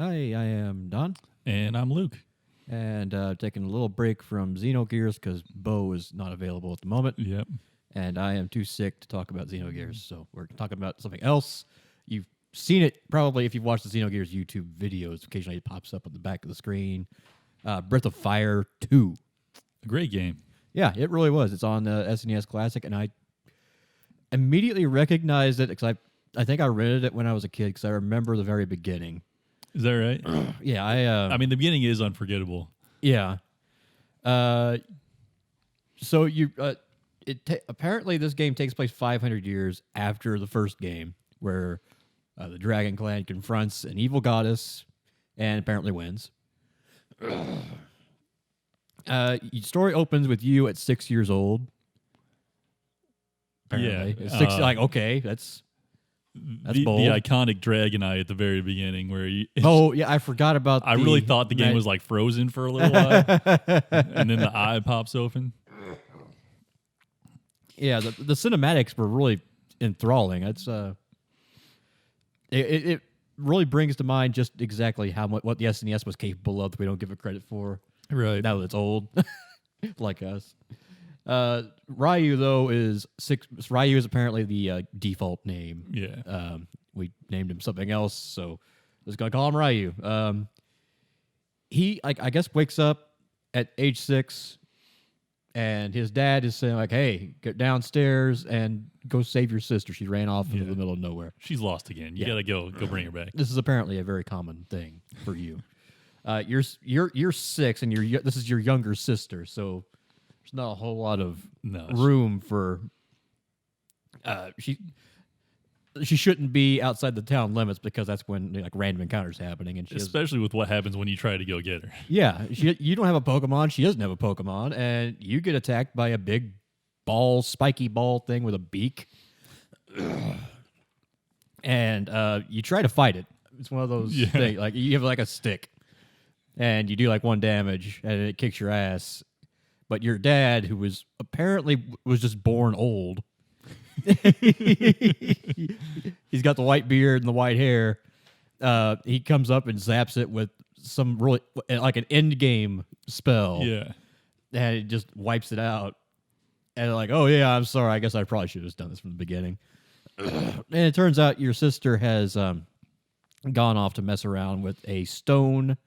Hi, I am Don, And I'm Luke. and taking a little break from Xenogears because Bo is not available at the moment, Yep. and I am too sick to talk about Xenogears, so we're talking about something else. You've seen it probably if you've watched the Xenogears YouTube videos. Occasionally it pops up on the back of the screen. Breath of Fire 2. A great game. Yeah, it really was. It's on SNES Classic, and I immediately recognized it because I think I rented it when I was a kid because I remember the very beginning. Is that right? Yeah, I mean, the beginning is unforgettable. Yeah. So you apparently this game takes place 500 years after the first game, where the Dragon Clan confronts an evil goddess and apparently wins. Story opens with you at 6 years old. Apparently, Yeah, It's six. Like, okay, that's the bold. iconic Dragon Eye at the very beginning, where you. Oh yeah, I forgot about. I really thought the game was like frozen for a little while, and then the eye pops open. Yeah, the cinematics were really enthralling. It's it really brings to mind just exactly how much what the SNES was capable of that we don't give it credit for. Right. Now that it's old, like us. Ryu though is six. Ryu is apparently the default name. Yeah. We named him something else, so let's gonna call him Ryu. He I guess wakes up at age 6. And his dad is saying, like, hey, get downstairs and go save your sister. She ran off into the middle of nowhere. She's lost again. You gotta go bring her back. This is apparently a very common thing for you. You're 6, and this is your younger sister, so there's not a whole lot of room for. She shouldn't be outside the town limits because that's when like random encounters happening, and Especially with what happens when you try to go get her. Yeah, you don't have a Pokemon. She doesn't have a Pokemon, and you get attacked by a big spiky ball thing with a beak. And you try to fight it. It's one of those things. Like you have like a stick, and you do like 1 damage, and it kicks your ass. But your dad, who was apparently just born old, he's got the white beard and the white hair. He comes up and zaps it with some really like an end game spell. Yeah. And it just wipes it out. And like, oh yeah, I'm sorry. I guess I probably should have done this from the beginning. And it turns out your sister has gone off to mess around with a stone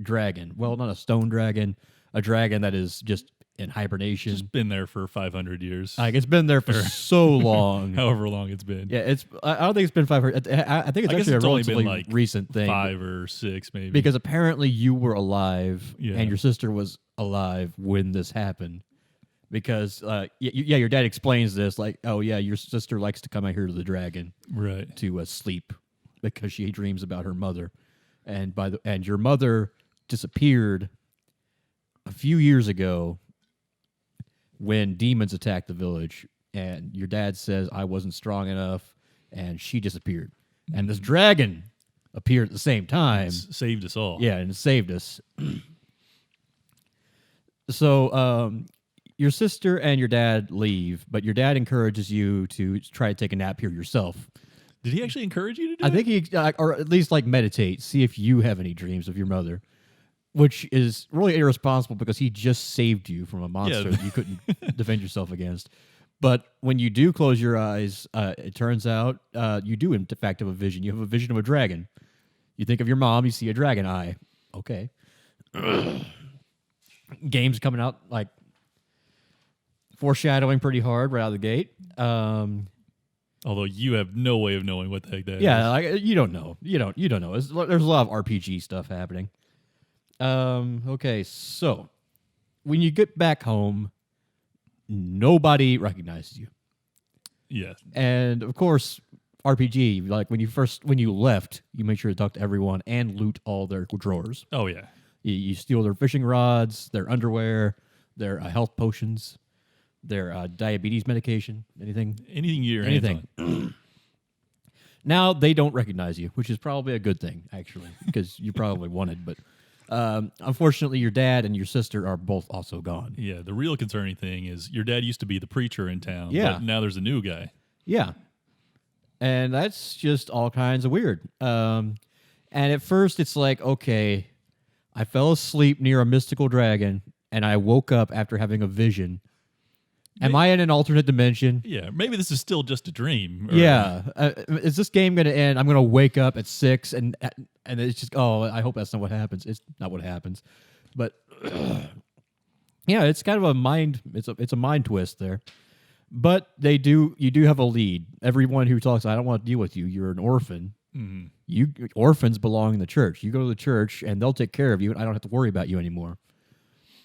dragon. Well, not a stone dragon, a dragon that is just in hibernation. Just been there for 500 years. Like it's been there for so long. However long it's been. Yeah, I don't think it's been 500. I think it's actually a relatively recent thing. 5 or 6 maybe. Because apparently you were alive Yeah. and your sister was alive when this happened. Because your dad explains this like, oh yeah, your sister likes to come out here to the dragon, right, to sleep because she dreams about her mother, and your mother disappeared a few years ago when demons attacked the village, and your dad says I wasn't strong enough, and she disappeared, and this dragon appeared at the same time, saved us all. Yeah, and it saved us. So your sister and your dad leave, but your dad encourages you to try to take a nap here yourself. Did he actually encourage you to do I it? think he, or at least like meditate, see if you have any dreams of your mother, which is really irresponsible because he just saved you from a monster that you couldn't defend yourself against. But when you do close your eyes, it turns out you do in fact have a vision. You have a vision of a dragon. You think of your mom, you see a dragon eye. Okay. Game's coming out like foreshadowing pretty hard right out of the gate. Although you have no way of knowing what the heck that is. Yeah, like, you don't know. You don't know. There's a lot of RPG stuff happening. Okay, so when you get back home, nobody recognizes you. Yeah. And of course, RPG, like when you left, you make sure to talk to everyone and loot all their drawers. Oh yeah. You steal their fishing rods, their underwear, their health potions, their diabetes medication, anything you're anything. Now they don't recognize you, which is probably a good thing, actually, because you probably wanted. But unfortunately, your dad and your sister are both also gone. Yeah, the real concerning thing is your dad used to be the preacher in town. Yeah. But now there's a new guy. Yeah. And that's just all kinds of weird. And at first, it's like, okay, I fell asleep near a mystical dragon, and I woke up after having a vision. Am I in an alternate dimension? Yeah, maybe this is still just a dream. Or, Yeah. Is this game going to end? I'm going to wake up at 6, and it's just, oh, I hope that's not what happens. It's not what happens. But yeah, it's kind of a mind. It's a mind twist there. But you do have a lead. Everyone who talks, I don't want to deal with you. You're an orphan. Orphans belong in the church. You go to the church, and they'll take care of you. And I don't have to worry about you anymore.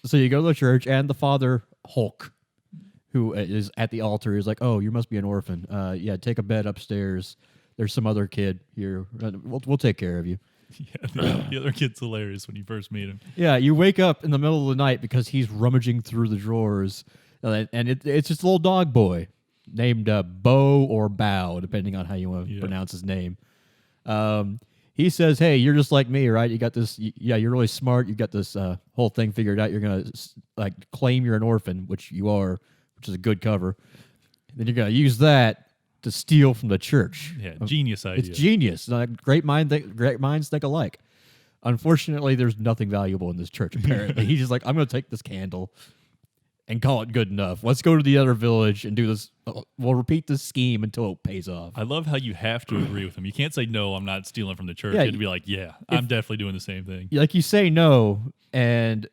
So you go to the church, and the father Hulk, who is at the altar, is like, "Oh, you must be an orphan. Yeah, take a bed upstairs. There's some other kid here. We'll take care of you." Yeah, the other kid's hilarious when you first meet him. Yeah, you wake up in the middle of the night because he's rummaging through the drawers, and it's just a little dog boy named Bo or Bow, depending on how you want to pronounce his name. He says, "Hey, you're just like me, right? You got this. Yeah, you're really smart. You got this whole thing figured out. You're gonna claim you're an orphan, which you are, which is a good cover. And then you're gonna use that to steal from the church. Yeah, genius idea. It's genius. Great minds think alike. Unfortunately, there's nothing valuable in this church. Apparently, he's just like, I'm gonna take this candle and call it good enough. Let's go to the other village and do this. We'll repeat this scheme until it pays off. I love how you have to agree with him. You can't say, no, I'm not stealing from the church. Yeah, You'd be like, yeah, I'm definitely doing the same thing. Like, you say no, and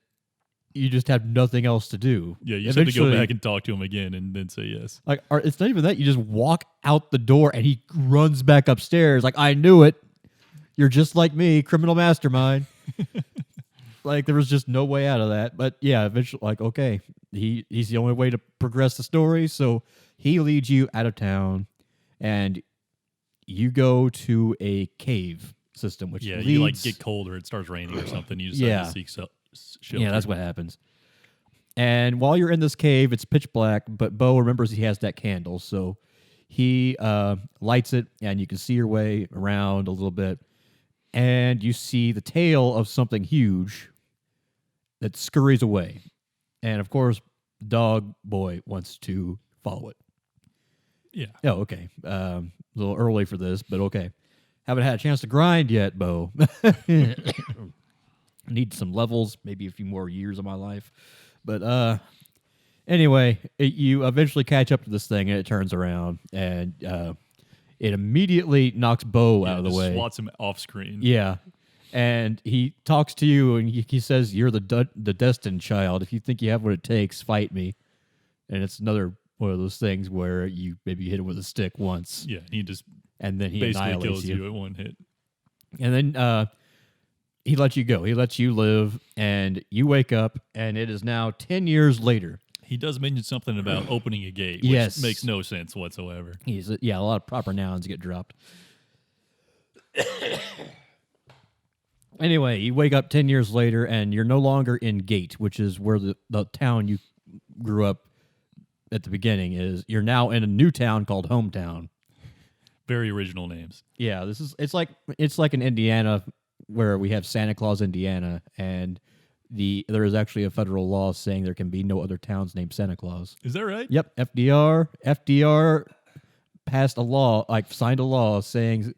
you just have nothing else to do. Yeah, you just have to go back and talk to him again and then say yes. Like, it's not even that. You just walk out the door, and he runs back upstairs. Like, I knew it. You're just like me, criminal mastermind. Like, there was just no way out of that. But yeah, eventually, like, okay, he's the only way to progress the story. So he leads you out of town, and you go to a cave system, which leads, you like get cold or it starts raining or something. You decide to seek shelter. Yeah, that's what happens. And while you're in this cave, it's pitch black, but Bo remembers he has that candle, so he lights it, and you can see your way around a little bit. And you see the tail of something huge that scurries away. And, of course, Dog Boy wants to follow it. Yeah. Oh, okay. A little early for this, but okay. Haven't had a chance to grind yet, Bo. Need some levels, maybe a few more years of my life. But anyway, you eventually catch up to this thing, and it turns around, and it immediately knocks Bo out of the way. Swats him off screen. Yeah. And he talks to you, and he says, "You're the destined child. If you think you have what it takes, fight me." And it's another one of those things where you maybe hit him with a stick once. Yeah, and then he basically annihilates kills you at one hit. And then he lets you go. He lets you live, and you wake up, and it is now 10 years later. He does mention something about opening a gate, which makes no sense whatsoever. A lot of proper nouns get dropped. Anyway, you wake up 10 years later, and you're no longer in Gate, which is where the town you grew up at the beginning is. You're now in a new town called Hometown. Very original names. Yeah, it's like in Indiana where we have Santa Claus, Indiana, and there is actually a federal law saying there can be no other towns named Santa Claus. Is that right? Yep. FDR passed a law, signed a law saying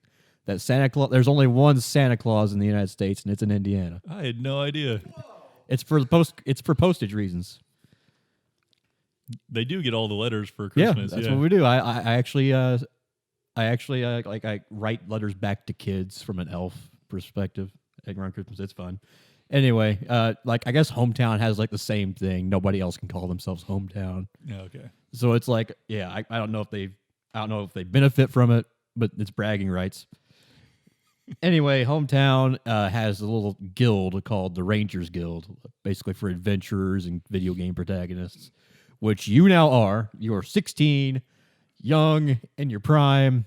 that Santa Claus. There's only one Santa Claus in the United States, and it's in Indiana. I had no idea. It's for postage reasons. They do get all the letters for Christmas. Yeah, that's what we do. I actually write letters back to kids from an elf perspective around Christmas. It's fun. Anyway, I guess Hometown has the same thing. Nobody else can call themselves Hometown. Yeah, okay. So it's I don't know if they benefit from it, but it's bragging rights. Anyway, Hometown has a little guild called the Rangers Guild, basically for adventurers and video game protagonists, which you now are. You are 16, young, in your prime,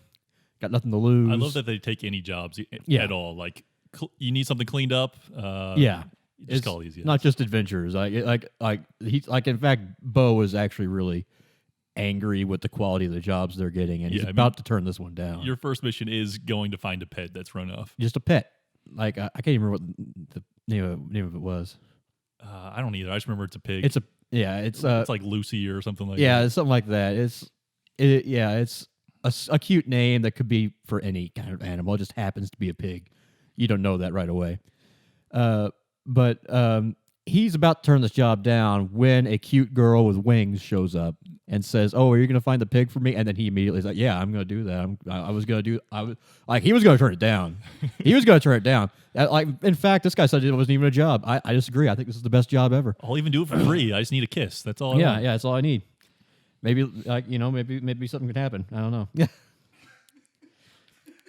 got nothing to lose. I love that they take any jobs at all. You need something cleaned up. Just call these guys. Not just adventurers. In fact, Bo is actually really angry with the quality of the jobs they're getting, and he's about to turn this one down. Your first mission is going to find a pet that's run off. Just a pet. I can't even remember what the name of it was. I don't either. I just remember it's a pig. It's like Lucy or something like that. Yeah, it's something like that. It's a cute name that could be for any kind of animal. It just happens to be a pig. You don't know that right away. But he's about to turn this job down when a cute girl with wings shows up and says, "Oh, are you going to find the pig for me?" And then he immediately is like, "Yeah, I'm going to do that. I was going to do. I was like, he was going to turn it down. He was going to turn it down. Like, in fact, this guy said it wasn't even a job. I disagree. I think this is the best job ever. I'll even do it for free. I just need a kiss. That's all. Yeah, that's all I need. Maybe maybe something could happen. I don't know. Yeah.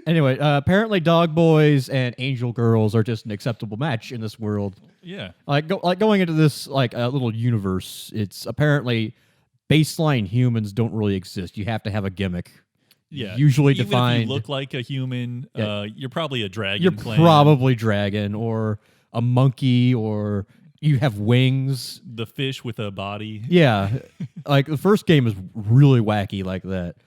Anyway, apparently dog boys and angel girls are just an acceptable match in this world. Yeah. Going into this little universe, it's apparently baseline humans don't really exist. You have to have a gimmick. Yeah. Usually Even defined. If you look like a human, you're probably a dragon. You're clan. probably dragon or a monkey, or you have wings. The fish with a body. Yeah. Like the first game is really wacky like that.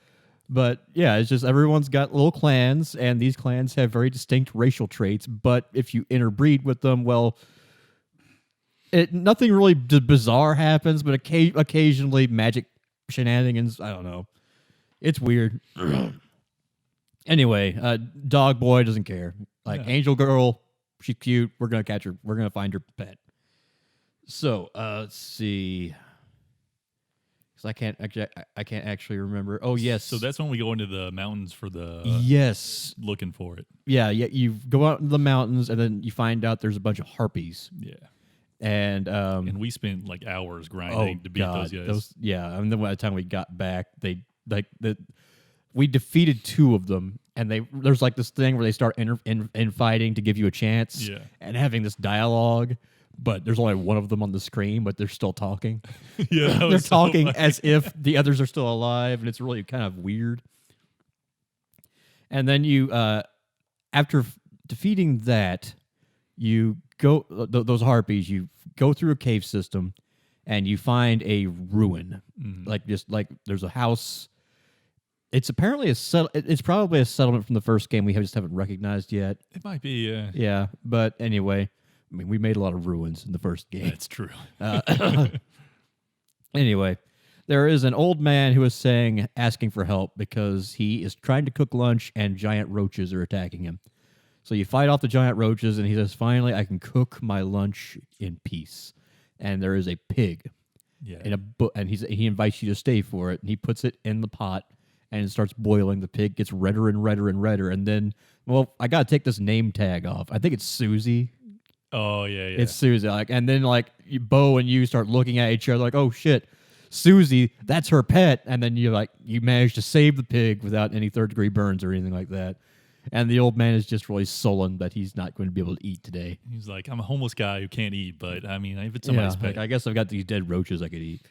But yeah, it's just everyone's got little clans, and these clans have very distinct racial traits. But if you interbreed with them, well, nothing really bizarre happens, but occasionally magic shenanigans. I don't know. It's weird. Anyway, dog boy doesn't care. Angel girl, she's cute. We're gonna catch her. We're gonna find her pet. So let's see. I can't actually remember. Oh yes. So that's when we go into the mountains for the looking for it. Yeah. You go out in the mountains and then you find out there's a bunch of harpies. Yeah. And we spent like hours grinding to beat those guys. And then by the time we got back, we defeated 2 of them, and there's like this thing where they start infighting to give you a chance. Yeah. And having this dialogue. But there's only one of them on the screen, but they're still talking. Yeah, they're talking as if the others are still alive, and it's really kind of weird. And then you, after defeating that, you go those harpies. You go through a cave system, and you find a ruin. Mm-hmm. There's a house. It's apparently it's probably a settlement from the first game we just haven't recognized yet. It might be, yeah. Yeah, but anyway. I mean, we made a lot of ruins in the first game. That's true. Anyway, there is an old man who is asking for help because he is trying to cook lunch and giant roaches are attacking him. So you fight off the giant roaches, and he says, "Finally, I can cook my lunch in peace." And there is a pig, and he invites you to stay for it. And he puts it in the pot, and it starts boiling. The pig gets redder and redder and redder, and then, well, I got to take this name tag off. I think it's Susie. Oh, yeah. It's Susie. And then, Bo and you start looking at each other like, oh, shit, Susie, that's her pet. And then you manage to save the pig without any third-degree burns or anything like that. And the old man is just really sullen that he's not going to be able to eat today. He's like, I'm a homeless guy who can't eat, but, I mean, if it's somebody's pet. I guess I've got these dead roaches I could eat.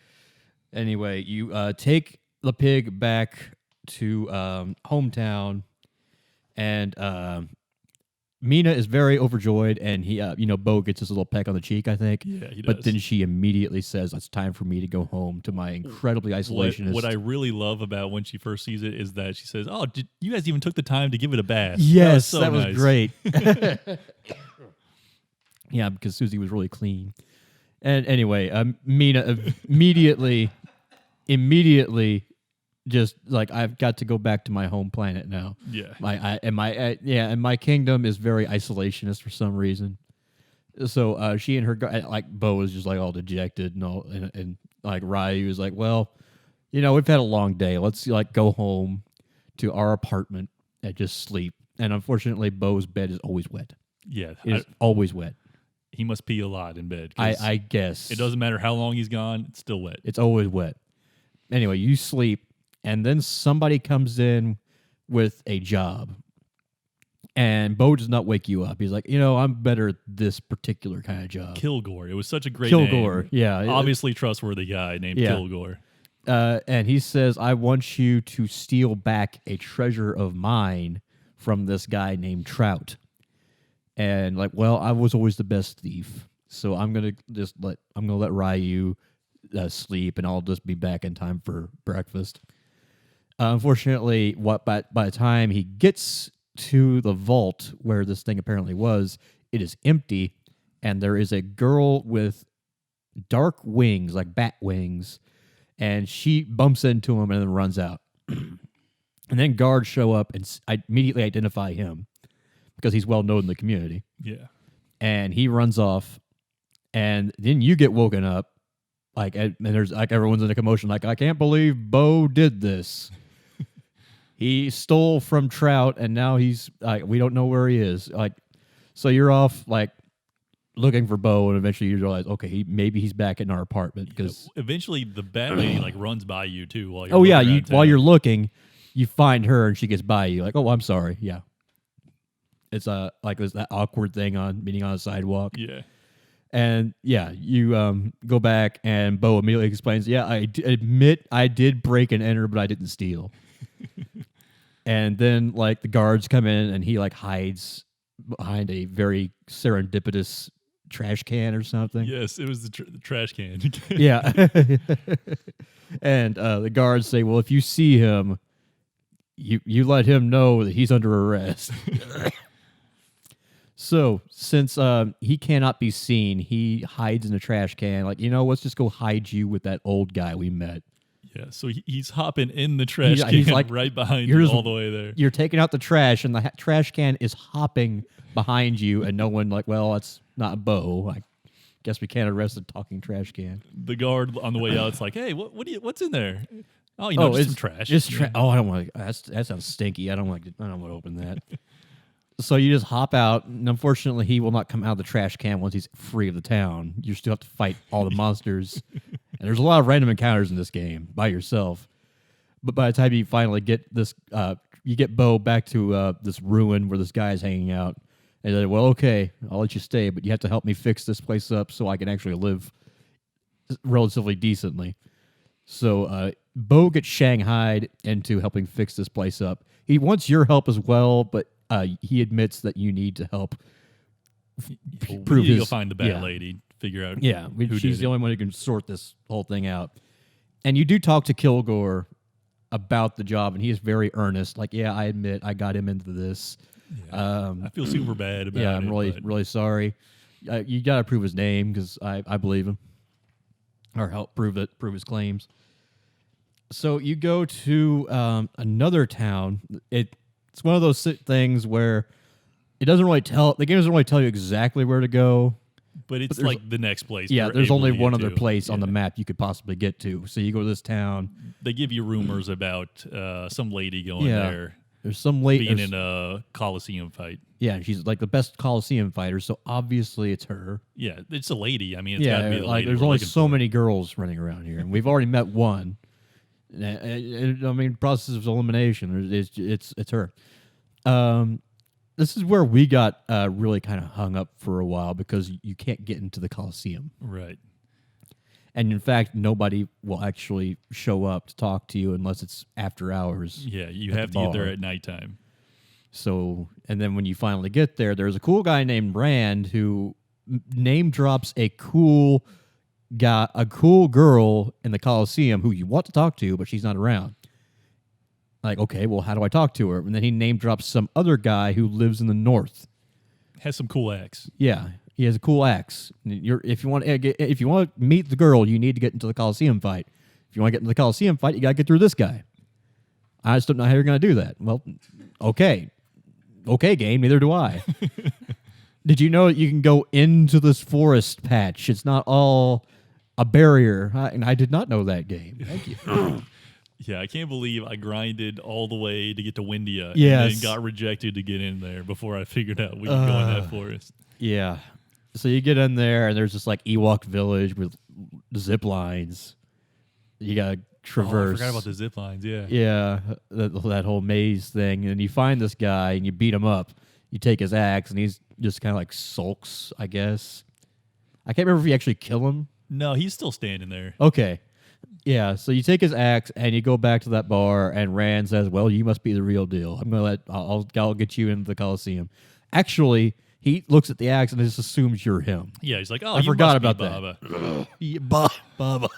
Anyway, you take the pig back to hometown, and Mina is very overjoyed, and Bo gets his little peck on the cheek, I think. Yeah, he does. But then she immediately says, "It's time for me to go home to my incredibly isolationist." What I really love about when she first sees it is that she says, "Oh, you guys even took the time to give it a bath?" Yes, that was great. Yeah, because Susie was really clean. And anyway, Mina immediately. Just I've got to go back to my home planet now. Yeah, and my kingdom is very isolationist for some reason. So she and her Bo is just all dejected and all, and Ryu is well, we've had a long day. Let's go home to our apartment and just sleep. And unfortunately, Bo's bed is always wet. Yeah, it's always wet. He must pee a lot in bed. I guess it doesn't matter how long he's gone; it's still wet. It's always wet. Anyway, you sleep. And then somebody comes in with a job. And Bo does not wake you up. He's like, I'm better at this particular kind of job. Kilgore. It was such a great Kilgore, name. Yeah. Obviously trustworthy guy named Kilgore. And he says, I want you to steal back a treasure of mine from this guy named Trout. And I was always the best thief. So I'm going to let Ryu sleep, and I'll just be back in time for breakfast. Unfortunately, by the time he gets to the vault where this thing apparently was, it is empty, and there is a girl with dark wings, like bat wings, and she bumps into him and then runs out. And then guards show up and immediately identify him because he's well known in the community. Yeah. And he runs off, and then you get woken up, and there's like everyone's in a commotion, like, I can't believe Bo did this. He stole from Trout, and now he's we don't know where he is. So you're off looking for Bo, and eventually you realize, okay, maybe he's back in our apartment because eventually the bat lady runs by you too while you're while you're looking, you find her and she gets by you. Like, oh, I'm sorry, yeah. It's there's that awkward thing on meeting on a sidewalk. Yeah. And yeah, you go back and Bo immediately explains, yeah, I admit I did break and enter, but I didn't steal. And then the guards come in and he hides behind a very serendipitous trash can or something. Yes, it was the trash can. Yeah. And the guards say, well, if you see him, you let him know that he's under arrest. So since he cannot be seen, he hides in a trash can. Let's just go hide you with that old guy we met. Yeah, so he's hopping in the trash can right behind you all the way there. You're taking out the trash, and the trash can is hopping behind you, and no one well, that's not Bo. I guess we can't arrest a talking trash can. The guard on the way out, it's like, hey, what's in there? Oh, just some trash. Just Oh, I don't want to. That sounds stinky. I don't want to open that. So you just hop out, and unfortunately, he will not come out of the trash can once he's free of the town. You still have to fight all the monsters. And there's a lot of random encounters in this game by yourself. But by the time you finally get this, you get Bo back to this ruin where this guy is hanging out. And they're like, well, okay, I'll let you stay, but you have to help me fix this place up so I can actually live relatively decently. So Bo gets shanghaied into helping fix this place up. He wants your help as well, but he admits that you need to help prove his... You'll find the bad lady, figure out she's the only one who can sort this whole thing out. And you do talk to Kilgore about the job, and he is very earnest. I admit I got him into this. Yeah. I feel super bad about it. Yeah, I'm really sorry. You got to prove his name because I believe him, or help prove his claims. So you go to another town. It's one of those things where the game doesn't really tell you exactly where to go. But it's the next place. Yeah, there's only one other place on the map you could possibly get to. So you go to this town. They give you rumors about some lady going there. There's some lady being in a Coliseum fight. Yeah, she's the best Coliseum fighter, so obviously it's her. Yeah, it's a lady. I mean, it's got to be the lady. There's only so many girls running around here, and we've already met one. I mean, process of elimination. It's her. This is where we got really kind of hung up for a while because you can't get into the Coliseum. Right. And in fact, nobody will actually show up to talk to you unless it's after hours. Yeah, you have to get there at nighttime. So, and then when you finally get there, there's a cool guy named Rand who name drops a cool girl in the Coliseum who you want to talk to, but she's not around. Okay, well, how do I talk to her? And then he name drops some other guy who lives in the north. Has some cool axe. Yeah, he has a cool axe. If you want to meet the girl, you need to get into the Coliseum fight. If you want to get into the Coliseum fight, you got to get through this guy. I just don't know how you're going to do that. Well, okay, game. Neither do I. Did you know that you can go into this forest patch? It's not all a barrier. And I did not know that game. Thank you. Yeah, I can't believe I grinded all the way to get to Windia and then got rejected to get in there before I figured out we could go in that forest. Yeah. So you get in there, and there's this Ewok village with zip lines. You got to traverse. I forgot about the zip lines, yeah. Yeah, that whole maze thing. And you find this guy, and you beat him up. You take his axe, and he's just kind of sulks, I guess. I can't remember if you actually kill him. No, he's still standing there. Okay. Yeah, so you take his axe and you go back to that bar, and Rand says, "Well, you must be the real deal. I'll get you into the Coliseum." Actually, he looks at the axe and just assumes you're him. Yeah, he's like, "Oh, I forgot about Baba. that." Baba.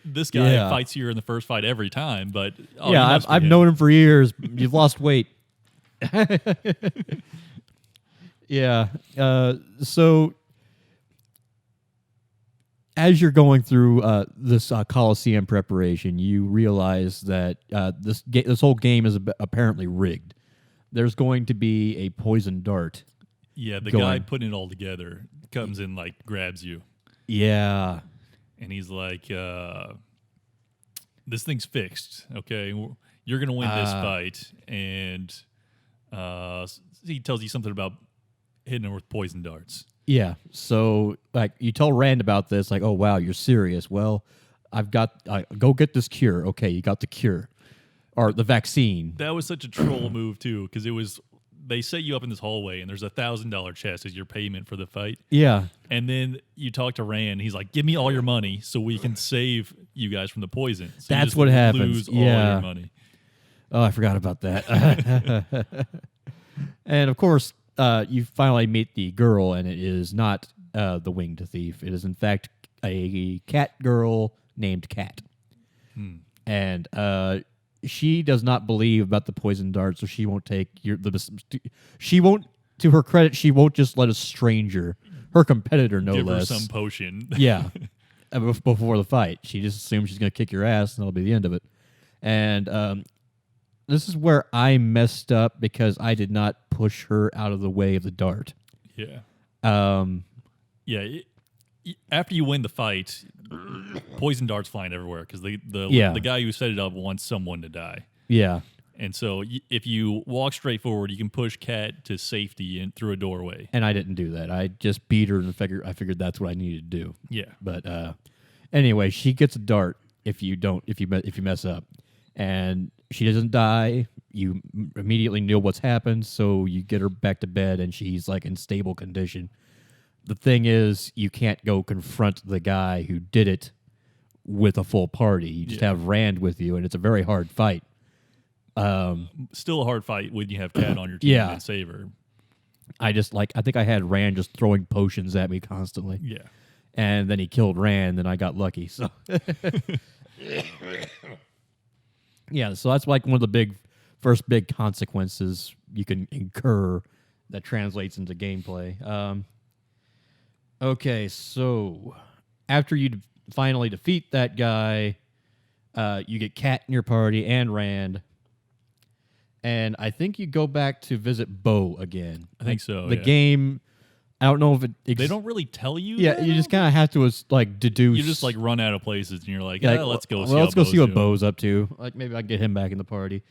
This guy fights you in the first fight every time, but I've known him for years. You've lost weight. Yeah. So as you're going through this Coliseum preparation, you realize that this whole game is apparently rigged. there's going to be a poison dart. Yeah, the guy putting it all together comes in, like, grabs you. Yeah. And he's like, this thing's fixed, okay? You're going to win this fight. And he tells you something about hitting her with poison darts. Yeah. So, like, you tell Rand about this, like, oh, wow, you're serious. Well, go get this cure. Okay, you got the cure. Or the vaccine. That was such a troll move, too, because they set you up in this hallway, and there's $1,000 chest as your payment for the fight. Yeah. And then you talk to Rand. He's like, give me all your money so we can save you guys from the poison. So that's what happens. Lose all your money. Oh, I forgot about that. And, of course, you finally meet the girl, and it is not the winged thief. It is, in fact, a cat girl named Cat. And she does not believe about the poison dart, so she won't take she won't, to her credit, she won't just let a stranger, her competitor no Give less. Her some potion. Yeah. Before the fight. She just assumes she's going to kick your ass, and that'll be the end of it. And this is where I messed up because I did not push her out of the way of the dart. Yeah. Yeah. After you win the fight, poison darts flying everywhere because the guy who set it up wants someone to die. Yeah. And so if you walk straight forward, you can push Cat to safety and through a doorway. And I didn't do that. I just beat her and I figured that's what I needed to do. Yeah. But anyway, she gets a dart if you mess up. And she doesn't die. You immediately know what's happened, so you get her back to bed, and she's like in stable condition. The thing is, you can't go confront the guy who did it with a full party. You just have Rand with you, and it's a very hard fight. Still a hard fight when you have Cat on your team and save her. I think I had Rand just throwing potions at me constantly. Yeah. And then he killed Rand, and I got lucky. So yeah, so that's like one of the first big consequences you can incur that translates into gameplay. Okay, so after you finally defeat that guy, you get Cat in your party and Rand. And I think you go back to visit Bo again. I think so. The game, I don't know if it... they don't really tell you. Yeah, you just kind of have to like deduce. You just like run out of places, and you're like, let's go. Let's go see what Bo's up to. Like maybe I can get him back in the party.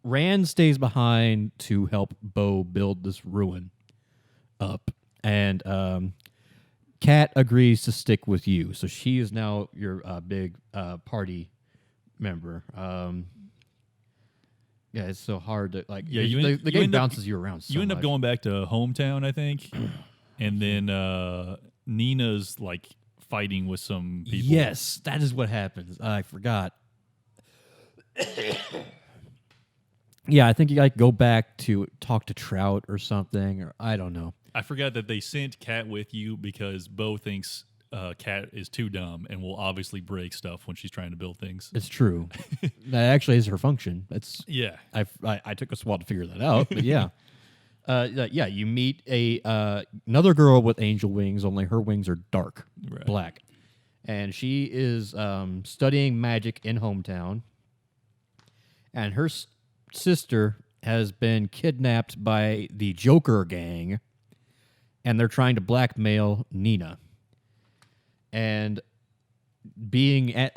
Rand stays behind to help Bo build this ruin up, and Cat agrees to stick with you. So she is now your big party member. Yeah, it's so hard to like. Yeah, the game bounces you around. So you end up much. going back to hometown, I think, and then Nina's like fighting with some people. Yes, that is what happens. I forgot. Yeah, I think you like go back to talk to Trout or something, or I don't know. I forgot that they sent Cat with you because Bo thinks Cat is too dumb and will obviously break stuff when she's trying to build things. It's true. That actually is her function. It's I took a while to figure that out, but yeah. You meet another girl with angel wings, only her wings are dark, black. And she is studying magic in hometown. And her sister has been kidnapped by the Joker gang, and they're trying to blackmail Nina. And being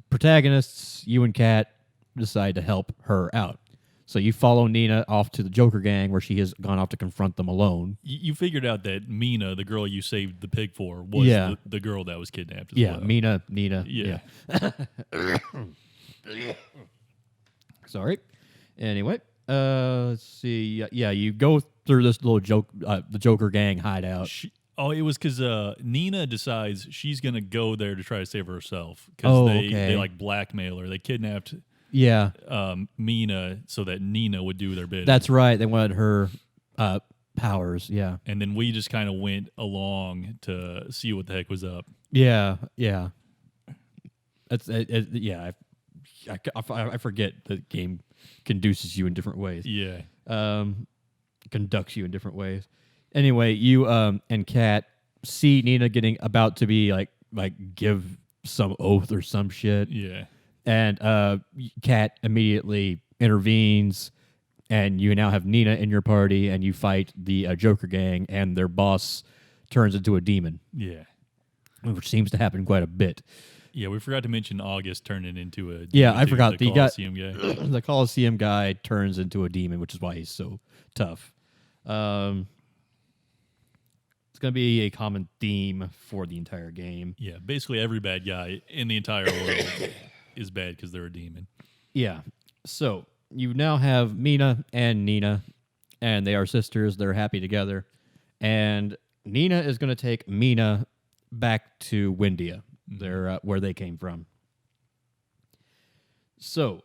protagonists, you and Kat decide to help her out. So you follow Nina off to the Joker gang, where she has gone off to confront them alone. You figured out that Mina, the girl you saved the pig for, was the girl that was kidnapped as well. Nina. Yeah. Sorry. Anyway, let's see. Yeah, you go through this little the Joker gang hideout. It was because Nina decides she's going to go there to try to save herself. Because they like blackmail her. They kidnapped Mina so that Nina would do their bidding. That's right. They wanted her powers, yeah. And then we just kind of went along to see what the heck was up. Yeah. That's I forget the game conduces you in different ways. Yeah. Conducts you in different ways. Anyway, you and Kat see Nina getting about to be like give some oath or some shit. Yeah. And Kat immediately intervenes, and you now have Nina in your party, and you fight the Joker gang, and their boss turns into a demon. Yeah. Which seems to happen quite a bit. Yeah, we forgot to mention August turning into a demon. Yeah, I forgot. The Colosseum guy. The Colosseum guy turns into a demon, which is why he's so tough. It's going to be a common theme for the entire game. Yeah, basically every bad guy in the entire world is bad because they're a demon. Yeah. So you now have Mina and Nina, and they are sisters. They're happy together. And Nina is going to take Mina back to Windia. They're where they came from. So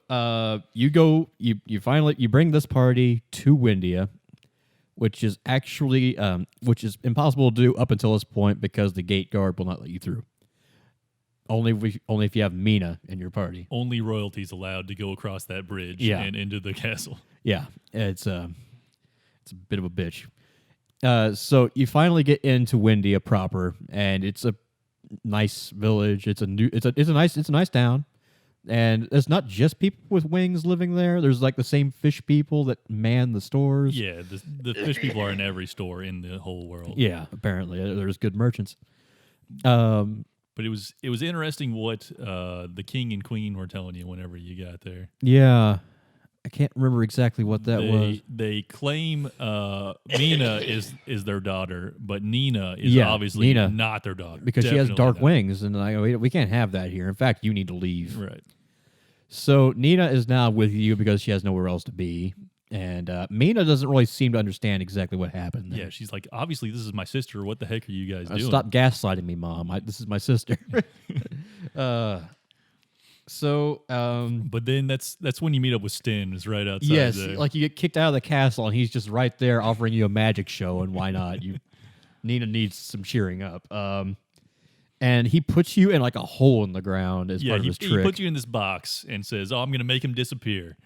you bring this party to Windia, which is actually which is impossible to do up until this point because the gate guard will not let you through. Only if you have Mina in your party. Only royalty's allowed to go across that bridge and into the castle. Yeah, it's a bit of a bitch. So you finally get into Windia proper, and it's a nice village. It's a nice town, and it's not just people with wings living there. There's like the same fish people that man the stores. Yeah, the fish people are in every store in the whole world. Yeah, apparently there's good merchants. But it was interesting what the king and queen were telling you whenever you got there. Yeah. I can't remember exactly what that was. They claim Mina is their daughter, but Nina is obviously not their daughter. Because she has dark wings, and we can't have that here. In fact, you need to leave. Right. So Nina is now with you because she has nowhere else to be. And Mina doesn't really seem to understand exactly what happened there. Yeah, she's like, obviously this is my sister. What the heck are you guys doing? Stop gaslighting me, Mom. This is my sister. But then that's when you meet up with Sten. Is right outside. Yes, there. like you get kicked out of the castle, and he's just right there offering you a magic show. And why not? Nina needs some cheering up. And he puts you in like a hole in the ground as part of his trick. He puts you in this box and says, "Oh, I'm going to make him disappear,"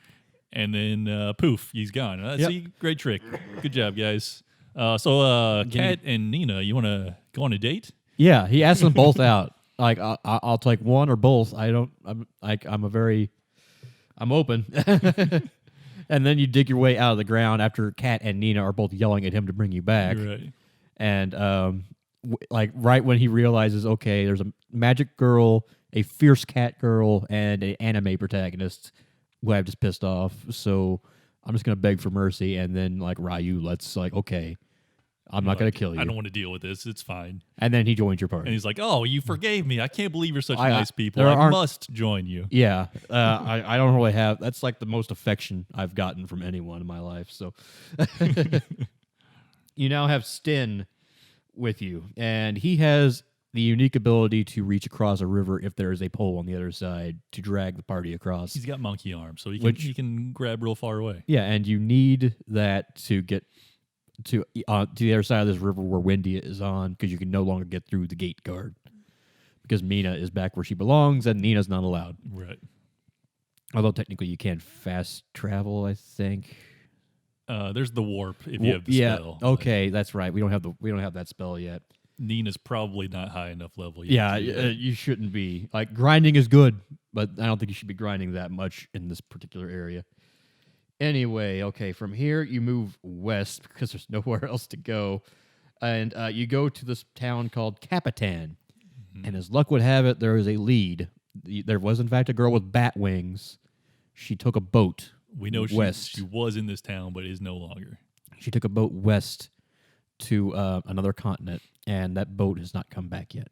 and then poof, he's gone. See, great trick. Good job, guys. Kat and Nina, you want to go on a date? Yeah, he asks them both out. Like I'll take one or both. I'm open. And then you dig your way out of the ground after Kat and Nina are both yelling at him to bring you back. Right. And right when he realizes, okay, there's a magic girl, a fierce cat girl, and an anime protagonist who I've just pissed off. So I'm just gonna beg for mercy. And then like Ryu lets okay. I'm not going to kill you. I don't want to deal with this. It's fine. And then he joins your party. And he's like, "Oh, you forgave me. I can't believe you're such nice people. I must join you." Yeah. I don't really have... That's like the most affection I've gotten from anyone in my life. So you now have Sten with you. And he has the unique ability to reach across a river if there is a pole on the other side to drag the party across. He's got monkey arms, so he can grab real far away. Yeah, and you need that to get... to the other side of this river where Windia is on, because you can no longer get through the gate guard because Mina is back where she belongs and Nina's not allowed. Right. Although technically you can fast travel, I think. There's the warp if you have the spell. Okay, that's right. We don't have that spell yet. Nina's probably not high enough level yet. Yeah, you shouldn't be. Like grinding is good, but I don't think you should be grinding that much in this particular area. Anyway, okay, from here you move west because there's nowhere else to go. And you go to this town called Capitan. Mm-hmm. And as luck would have it, there is a lead. There was, in fact, a girl with bat wings. She took a boat We know west. She was in this town, but is no longer. She took a boat west to another continent, and that boat has not come back yet.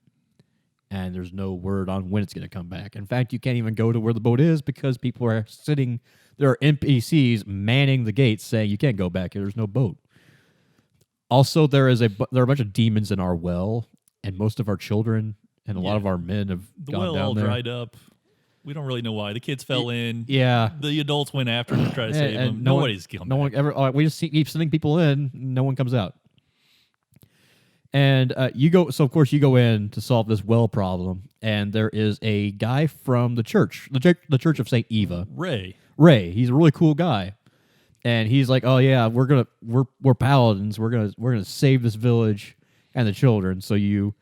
And there's no word on when it's going to come back. In fact, you can't even go to where the boat is because people are sitting... There are NPCs manning the gates saying you can't go back here. There's no boat. Also, there are a bunch of demons in our well, and most of our children and a lot of our men have gone down there. The well all dried up. We don't really know why. The kids fell in. Yeah. The adults went after them to try to save them. Nobody's coming. No one ever. We just keep sending people in. No one comes out. And you go. So of course you go in to solve this well problem, and there is a guy from the church, the Church of Saint Eva. Ray, he's a really cool guy, and he's like, "Oh yeah, we're paladins. We're gonna save this village and the children." So he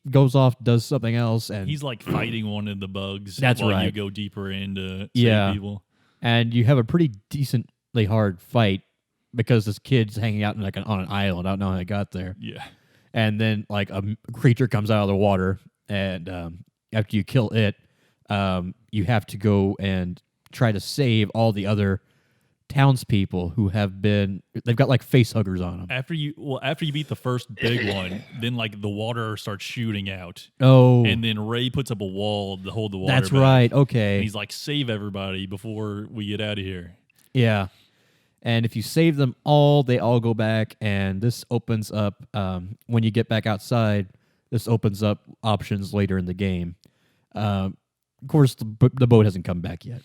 goes off, does something else, and he's like fighting one of the bugs. That's while right. You go deeper into save people. and you have a pretty decently hard fight because this kid's hanging out in on an island. I don't know how he got there. Yeah. And then like a creature comes out of the water, and after you kill it, you have to go and try to save all the other townspeople who they've got like face huggers on them. After you beat the first big one, then like the water starts shooting out. Oh. And then Ray puts up a wall to hold the water That's back. right. Okay. And he's like, save everybody before we get out of here. Yeah. And if you save them all, they all go back, and this opens up, when you get back outside, this opens up options later in the game. Of course, the boat hasn't come back yet.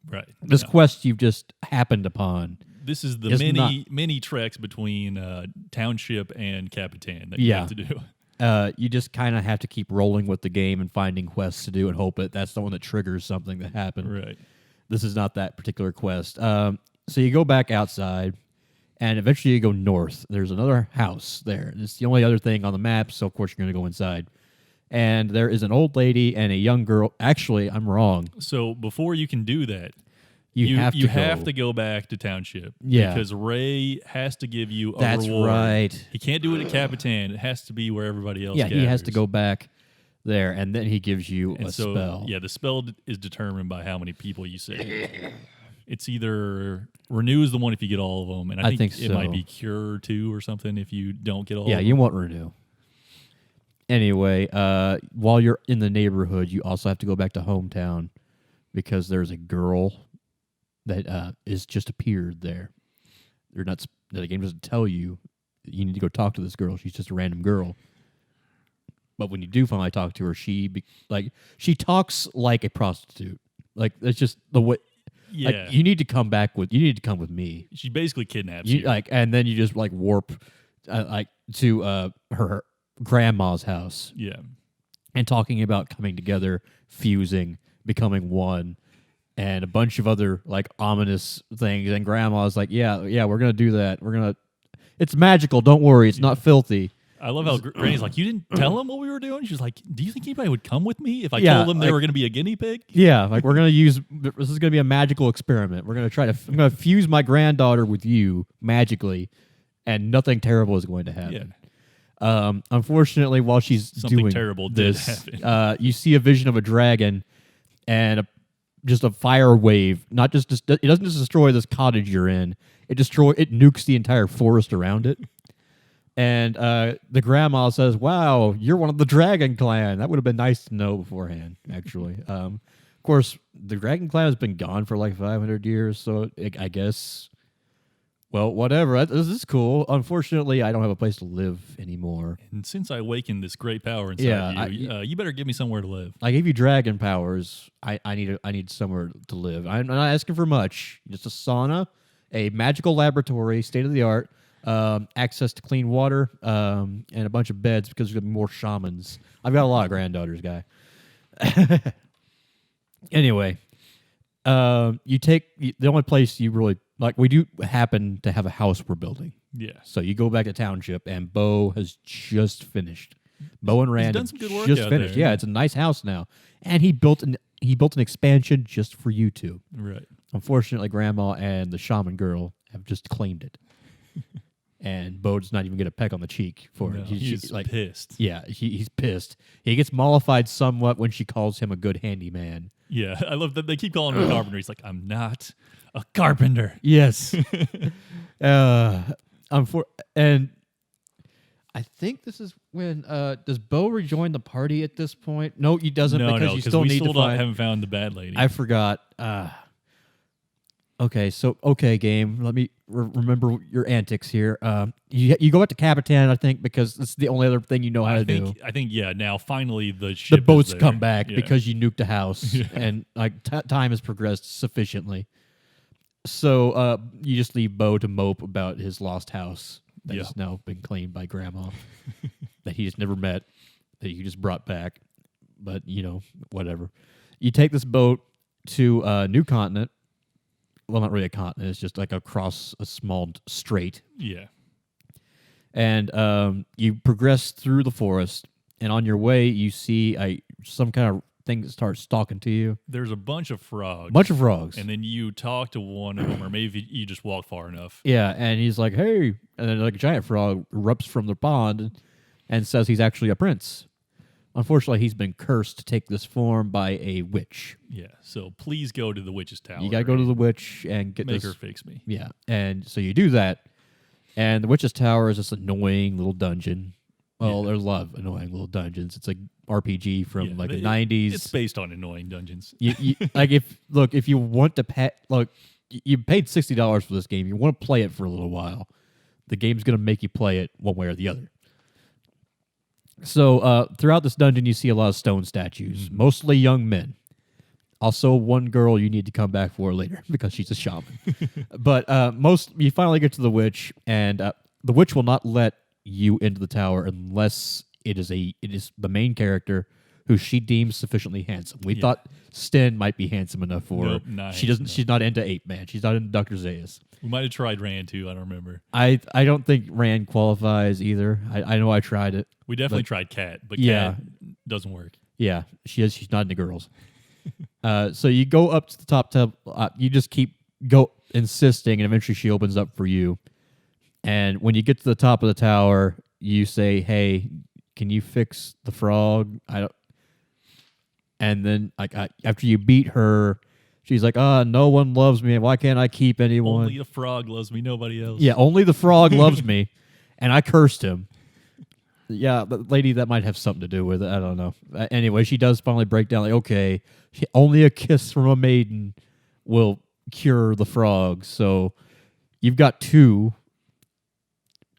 Right. This quest you've just happened upon. This is the mini treks between Township and Capitan that you have to do. You just kind of have to keep rolling with the game and finding quests to do and hope that's the one that triggers something that happened. Right. This is not that particular quest. So you go back outside, and eventually you go north. There's another house there. It's the only other thing on the map, so of course you're going to go inside. And there is an old lady and a young girl. Actually, I'm wrong. So before you can do that, you have to go back to Township. Yeah. Because Ray has to give you a That's reward. right. He can't do it at Capitan. It has to be where everybody else gathers. He has to go back there, and then he gives you a so, spell. Yeah, the spell is determined by how many people you save. It's either renew is the one if you get all of them, and I think it might be cure 2 or something if you don't get all of them. Yeah, you won't renew. Anyway, while you're in the neighborhood, you also have to go back to hometown because there's a girl that is just appeared there. The game doesn't tell you. You need to go talk to this girl. She's just a random girl. But when you do finally talk to her, she talks like a prostitute. Like that's just the way. Yeah, like, you need to come with me. She basically kidnaps you. And then you just like warp, to her grandma's house. Yeah, and talking about coming together, fusing, becoming one, and a bunch of other like ominous things. And grandma's like, yeah, we're gonna do that. It's magical. Don't worry, it's not filthy. I love how Granny's like, you didn't tell him what we were doing? She's like, do you think anybody would come with me if I told them they were going to be a guinea pig? Yeah, like this is going to be a magical experiment. I'm going to fuse my granddaughter with you magically, and nothing terrible is going to happen. Yeah. Unfortunately, while she's something doing terrible this, did happen. You see a vision of a dragon and just a fire wave. It doesn't just destroy this cottage you're in. It nukes the entire forest around it. And the grandma says, "Wow, you're one of the Dragon Clan. That would have been nice to know beforehand." Actually, of course, the Dragon Clan has been gone for like 500 years, so I guess. Well, whatever. This is cool. Unfortunately, I don't have a place to live anymore. And since I awakened this great power inside you better give me somewhere to live. I gave you dragon powers. I need somewhere to live. I'm not asking for much. Just a sauna, a magical laboratory, state of the art. Access to clean water, and a bunch of beds because there's going to be more shamans. I've got a lot of granddaughters, guy. Anyway, the only place you really like. We do happen to have a house we're building. Yeah. So you go back to Township, and Bo has just finished. Bo and Rand He's done some good work just out finished. there. Yeah, it's a nice house now, and he built an expansion just for you two. Right. Unfortunately, Grandma and the shaman girl have just claimed it. And Bo does not even get a peck on the cheek for it. He's like pissed. Yeah, he's pissed. He gets mollified somewhat when she calls him a good handyman. Yeah, I love that they keep calling him a carpenter. He's like, I'm not a carpenter. Yes. And I think this is when does Bo rejoin the party at this point? No, he doesn't because you still need to find. Haven't found the bad lady. I forgot. Okay, game. Let me remember your antics here. You go back to Capitan, I think, because it's the only other thing you know how to do. I think, now finally the boats come back because you nuked a house, and like time has progressed sufficiently. So you just leave Bo to mope about his lost house that has now been claimed by Grandma, that he just never met, that you just brought back. But, whatever. You take this boat to a new continent. Well, not really a continent. It's just like across a small strait. Yeah. And you progress through the forest, and on your way, you see some kind of thing starts talking to you. There's a bunch of frogs. And then you talk to one of them, or maybe you just walk far enough. Yeah, and he's like, hey. And then like a giant frog erupts from the pond and says he's actually a prince. Unfortunately, he's been cursed to take this form by a witch. Yeah, so please go to the witch's tower. You got to go to the witch and make her fix me. Yeah, and so you do that, and the witch's tower is this annoying little dungeon. Well, there's a lot of annoying little dungeons. It's like RPG from the 90s. It's based on annoying dungeons. Like if you want to pay, look, you paid $60 for this game. You want to play it for a little while. The game's going to make you play it one way or the other. So throughout this dungeon, you see a lot of stone statues, mostly young men. Also, one girl you need to come back for later because she's a shaman. But you finally get to the witch, and the witch will not let you into the tower unless it is the main character who she deems sufficiently handsome. We thought Sten might be handsome enough for her. Nice, she doesn't. No. She's not into Ape Man. She's not into Dr. Zaius. We might have tried Rand too. I don't remember. I don't think Rand qualifies either. I know I tried it. We definitely tried Cat, but Cat doesn't work. Yeah, she's not into girls. So you go up to the top. You just keep insisting, and eventually she opens up for you. And when you get to the top of the tower, you say, "Hey, can you fix the frog?" And then, after you beat her, she's like, no one loves me. Why can't I keep anyone? Only the frog loves me, nobody else. Yeah, only the frog loves me. And I cursed him. Yeah, but lady, that might have something to do with it. I don't know. Anyway, she does finally break down, like, okay, only a kiss from a maiden will cure the frog. So you've got two.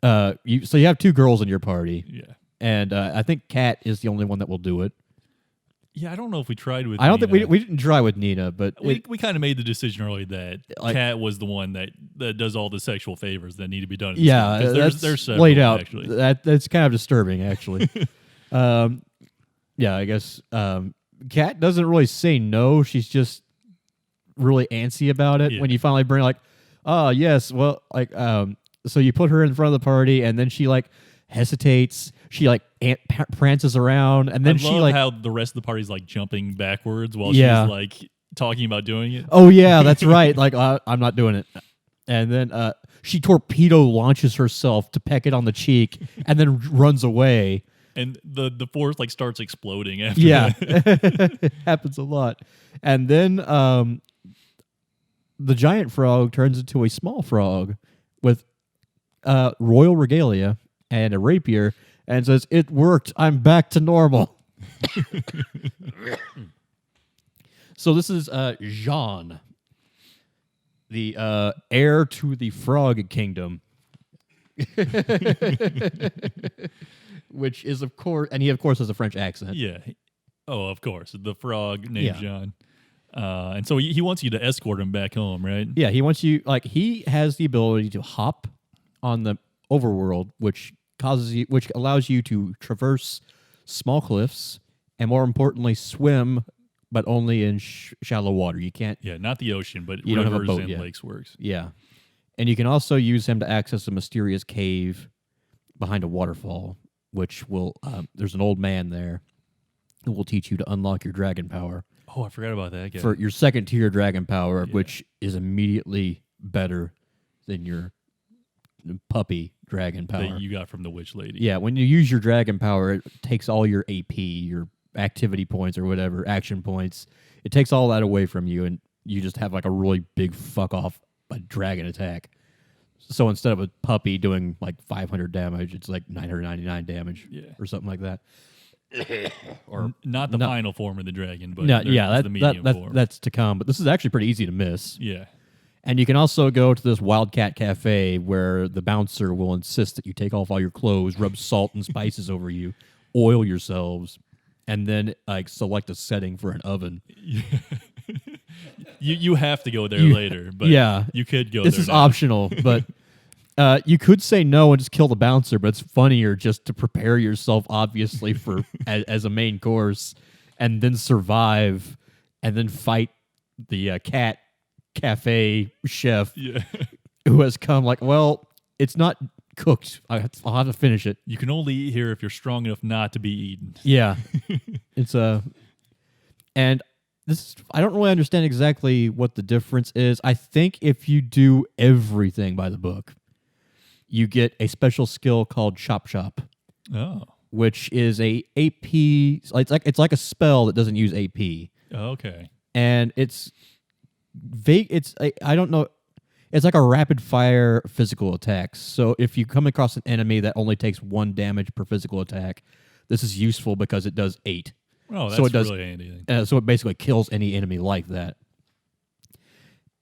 So you have two girls in your party. Yeah. And I think Kat is the only one that will do it. Yeah, I don't know if we tried with. I don't think we didn't try with Nina, but we kind of made the decision early that Kat was the one that does all the sexual favors that need to be done. There's several, laid out. Actually, that's kind of disturbing, actually. I guess Kat doesn't really say no. She's just really antsy about it. Yeah. When you finally bring yes, well, so you put her in front of the party, and then she hesitates. She prances around, and then I love how the rest of the party's jumping backwards while she's talking about doing it. Oh yeah, that's right. I'm not doing it. And then she torpedo launches herself to peck it on the cheek, and then runs away. And the force starts exploding after that. It happens a lot. And then the giant frog turns into a small frog with royal regalia and a rapier. And says, "It worked. I'm back to normal." So this is Jean, the heir to the Frog Kingdom, which is of course, and he of course has a French accent. Yeah. Oh, of course, the frog named Jean. And so he wants you to escort him back home, right? Yeah, he wants you. He has the ability to hop on the overworld, which allows you to traverse small cliffs and, more importantly, swim, but only in shallow water. You can't. Yeah, not the ocean, but you rivers don't have a boat and yet. Lakes works. Yeah, and you can also use him to access a mysterious cave behind a waterfall, which will. There's an old man there who will teach you to unlock your dragon power. Oh, I forgot about that. For your second tier dragon power, which is immediately better than your puppy dragon power that you got from the witch lady. Yeah, when you use your dragon power, it takes all your AP, your activity points or whatever, action points. It takes all that away from you, and you just have a really big fuck off dragon attack. So instead of a puppy doing 500 damage, it's 999 damage or something like that. Or not the final form of the dragon, but the medium form. That's to come. But this is actually pretty easy to miss. Yeah. And you can also go to this Wildcat Cafe where the bouncer will insist that you take off all your clothes, rub salt and spices over you, oil yourselves, and then select a setting for an oven. Yeah. you have to go there later, but you could go there. This is optional, but you could say no and just kill the bouncer, but it's funnier just to prepare yourself, obviously, for as a main course, and then survive, and then fight the cat cafe chef who has come it's not cooked. I'll have to finish it. You can only eat here if you're strong enough not to be eaten. Yeah. It's And I don't really understand exactly what the difference is. I think if you do everything by the book, you get a special skill called Chop Chop. Oh. Which is a AP. It's like a spell that doesn't use AP. Okay. And it's vague. I don't know. It's like a rapid fire physical attack. So if you come across an enemy that only takes 1 damage per physical attack, this is useful because it does 8. Oh, that's really handy. So it basically kills any enemy like that.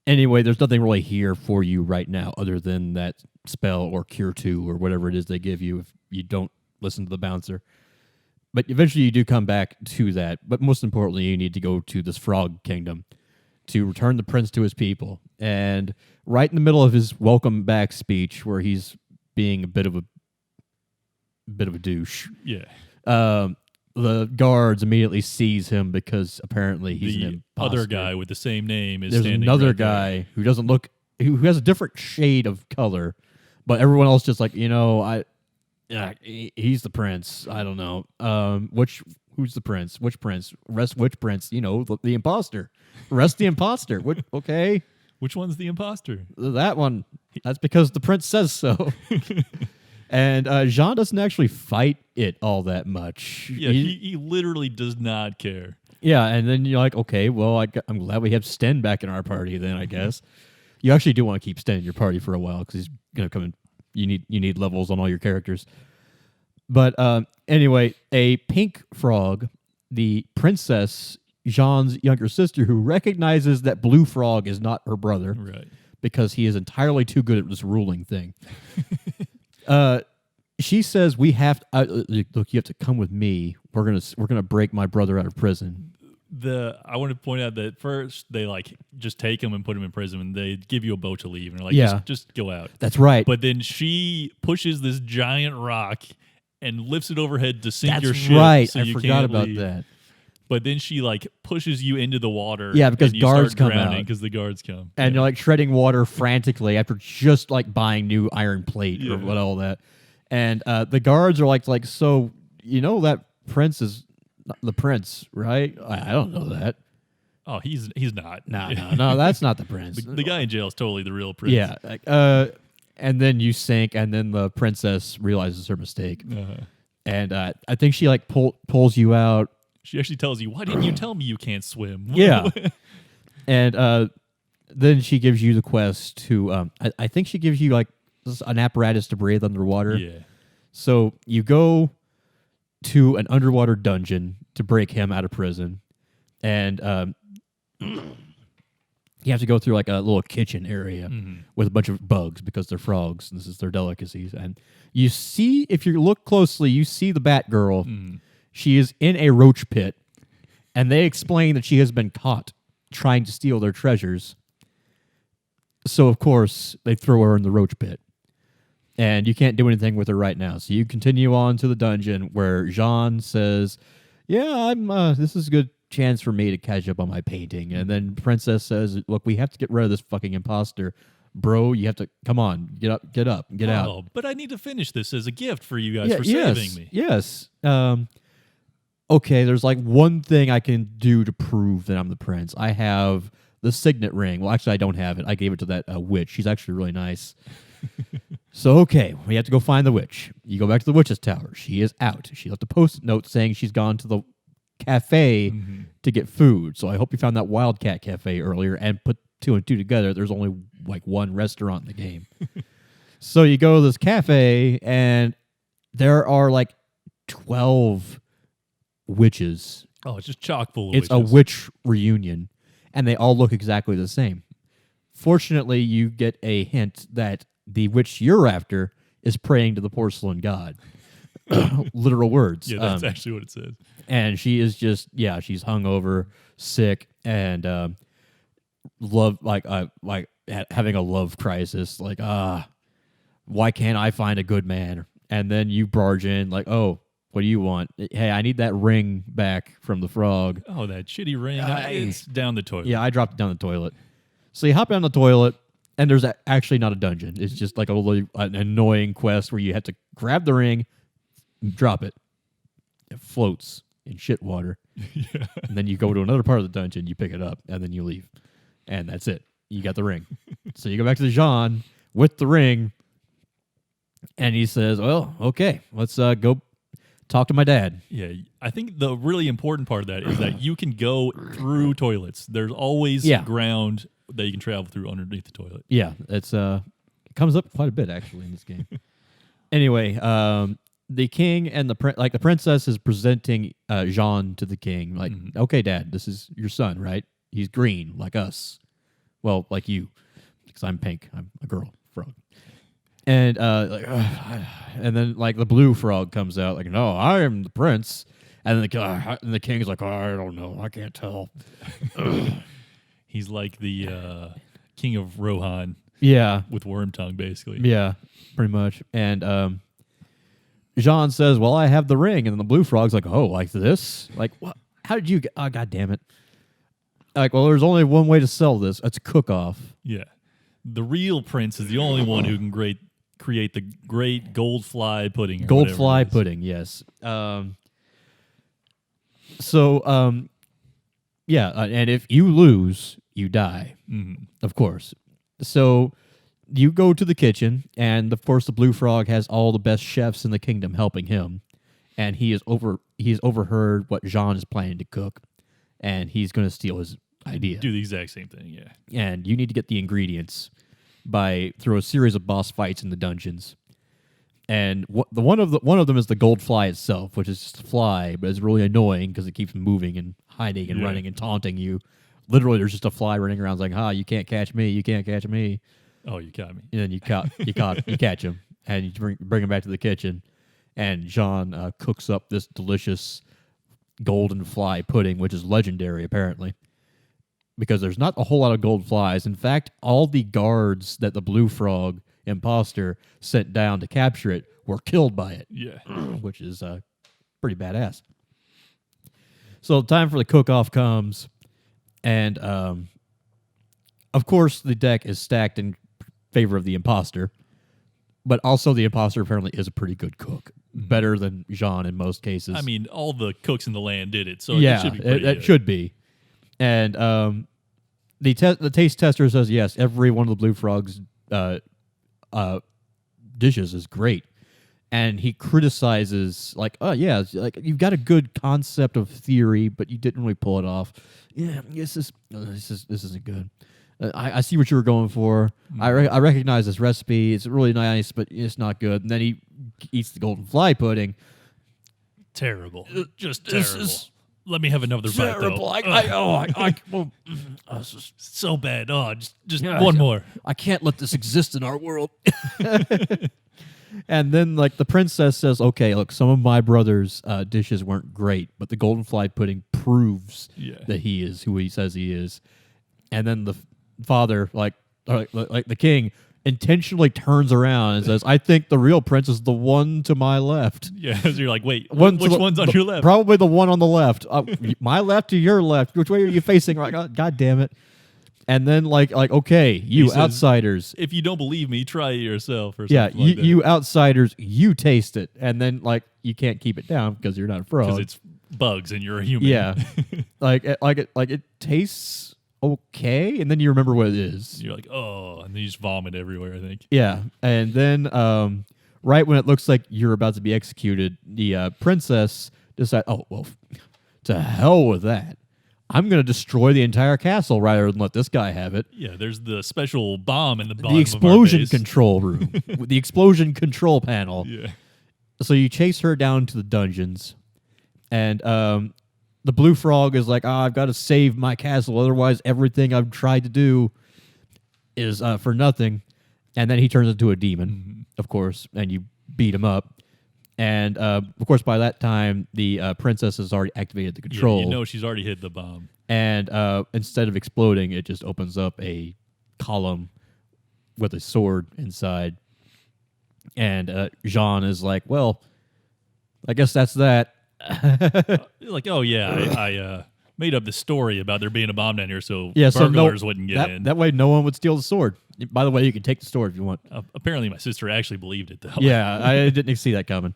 Anyway, there's nothing really here for you right now other than that spell or Cure 2 or whatever it is they give you if you don't listen to the bouncer. But eventually you do come back to that. But most importantly, you need to go to this frog kingdom to return the prince to his people. And right in the middle of his welcome back speech, where he's being a bit of a douche. Yeah. The guards immediately seize him because apparently he's an imposter. Other guy with the same name is There's standing another right guy there. who doesn't look, who has a different shade of color, but everyone else just like, he's the prince. I don't know. Who's the prince? Which prince? Which prince? The imposter. Arrest the imposter. Okay. Which one's the imposter? That one. That's because the prince says so. And Jean doesn't actually fight it all that much. Yeah, he literally does not care. Yeah, and then you're like, okay, well, I'm glad we have Sten back in our party then, I guess. You actually do want to keep Sten in your party for a while because he's going to come in. You need levels on all your characters. But anyway, a pink frog, the princess, Jean's younger sister, who recognizes that Blue Frog is not her brother. Right. Because he is entirely too good at this ruling thing. She says, "We have to, look. You have to come with me. We're gonna break my brother out of prison." I want to point out that first they just take him and put him in prison, and they give you a boat to leave, and they're like, just go out. That's right. But then she pushes this giant rock and lifts it overhead to sink your ship. That's right. So I you forgot can't about leave. that. But then she pushes you into the water. Yeah, because and you guards start come drowning out. because the guards come. And you're treading water frantically after just buying new iron plate or what all that. And the guards are like, so that prince is the prince, right? I don't know that. Oh, he's not. No, that's not the prince. The guy in jail is totally the real prince. Yeah. And then you sink, and then the princess realizes her mistake. And I think she pulls you out. She actually tells you, why didn't you tell me you can't swim? Yeah. And then she gives you the quest to, I think she gives you an apparatus to breathe underwater. Yeah. So you go to an underwater dungeon to break him out of prison. And you have to go through a little kitchen area with a bunch of bugs because they're frogs. And this is their delicacies. And you see, if you look closely, you see the Batgirl. She is in a roach pit, and they explain that she has been caught trying to steal their treasures. So, of course, they throw her in the roach pit, and you can't do anything with her right now. So you continue on to the dungeon where Jean says, yeah, this is a good chance for me to catch up on my painting. And then Princess says, look, we have to get rid of this fucking imposter. Bro, you have to, come on, get up, get out. Oh, but I need to finish this as a gift for you guys for saving me. Yes. Okay, there's one thing I can do to prove that I'm the prince. I have the signet ring. Well, actually, I don't have it. I gave it to that witch. She's actually really nice. So, okay, we have to go find the witch. You go back to the witch's tower. She is out. She left a post-it note saying she's gone to the cafe to get food. So I hope you found that Wildcat Cafe earlier and put 2 and 2 together. There's only one restaurant in the game. So you go to this cafe, and there are 12 witches. Oh, it's just chock full of witches. It's a witch reunion, and they all look exactly the same. Fortunately, you get a hint that the witch you're after is praying to the porcelain god. Literal words. Yeah, that's actually what it says. And she is just, she's hungover, sick, and having a love crisis. Why can't I find a good man? And then you barge in oh, what do you want? Hey, I need that ring back from the frog. Oh, that shitty ring. It's down the toilet. Yeah, I dropped it down the toilet. So you hop down the toilet, and there's actually not a dungeon. It's just an annoying quest where you have to grab the ring, drop it. It floats in shit water. Yeah. And then you go to another part of the dungeon, you pick it up, and then you leave. And that's it. You got the ring. So you go back to Jean with the ring, and he says, well, okay, let's go talk to my dad. Yeah, I think the really important part of that is that you can go through toilets. There's always ground that you can travel through underneath the toilet. Yeah, it comes up quite a bit, actually, in this game. Anyway, the king and the princess is presenting Jean to the king. Like, okay, Dad, this is your son, right? He's green, like us. Well, like you, because I'm pink. I'm a girl frog. And and then like the blue frog comes out, like, no, I am the prince. And then the king's like, oh, I don't know, I can't tell. He's like the king of Rohan. Yeah, with worm tongue, basically. Yeah, pretty much. And Jean says, well, I have the ring. And then the blue frog's like, oh, like this? Like, what? How did you get... Oh, God damn it. Like, well, there's only one way to sell this. It's cook-off. Yeah. The real prince is the only one who can create the great gold fly pudding. Gold fly pudding, yes. Yeah, and if you lose, you die, of course. So you go to the kitchen, and of course the blue frog has all the best chefs in the kingdom helping him, and he has overheard what Jean is planning to cook, and he's going to steal his idea. Do the exact same thing, yeah. And you need to get the ingredients through a series of boss fights in the dungeons. And one of them is the gold fly itself, which is just a fly, but it's really annoying because it keeps moving and hiding and running and taunting you. Literally, there's just a fly running around like, you can't catch me, you can't catch me. Oh, you caught me. And then you catch him, and you bring him back to the kitchen, and Jean cooks up this delicious golden fly pudding, which is legendary, apparently, because there's not a whole lot of gold flies. In fact, all the guards that the blue frog imposter sent down to capture it were killed by it. Yeah. Which is pretty badass. So time for the cook-off comes, and of course the deck is stacked in favor of the imposter, but also the imposter apparently is a pretty good cook. Better than Jean in most cases. I mean, all the cooks in the land did it, so yeah, it should be pretty it should be. And the taste tester says, yes, every one of the blue frog's dishes is great. And he criticizes, like, oh, yeah, like you've got a good concept of theory, but you didn't really pull it off. Yeah, this isn't good. I see what you were going for. I recognize this recipe. It's really nice, but it's not good. And then he eats the golden fly pudding. Terrible. Just terrible. Let me have another bite, though. So bad. Oh, just one more. I can't let this exist in our world. And then, like, the princess says, okay, look, some of my brother's dishes weren't great, but the golden fly pudding proves that he is who he says he is. And then the father, like the king, intentionally turns around and says, I think the real prince is the one to my left. Yeah, so you're like, wait, which one's on your left? Probably the one on the left. My left to your left. Which way are you facing? Like, God damn it. And then, like, okay, you says, outsiders. If you don't believe me, try it yourself. Or something like that. You outsiders, you taste it. And then, like, you can't keep it down because you're not a frog. Because it's bugs and you're a human. Yeah. it tastes okay, and then you remember what it is. You're like, oh, and then you just vomit everywhere, I think. Yeah. And then, right when it looks like you're about to be executed, the princess decides, oh, well, to hell with that. I'm going to destroy the entire castle rather than let this guy have it. Yeah, there's the special bomb in the bottom the explosion of our base. Control room. The explosion control panel. Yeah. So you chase her down to the dungeons, and the blue frog is like, I've got to save my castle, otherwise everything I've tried to do is for nothing. And then he turns into a demon, of course, and you beat him up. And, of course, by that time, the princess has already activated the control. Yeah, you know she's already hit the bomb. And instead of exploding, it just opens up a column with a sword inside. And Jean is like, well, I guess that's that. Like, oh, yeah, I made up the story about there being a bomb down here so burglars wouldn't get in. That way no one would steal the sword. By the way, you can take the sword if you want. Apparently my sister actually believed it, though. Yeah, I didn't see that coming.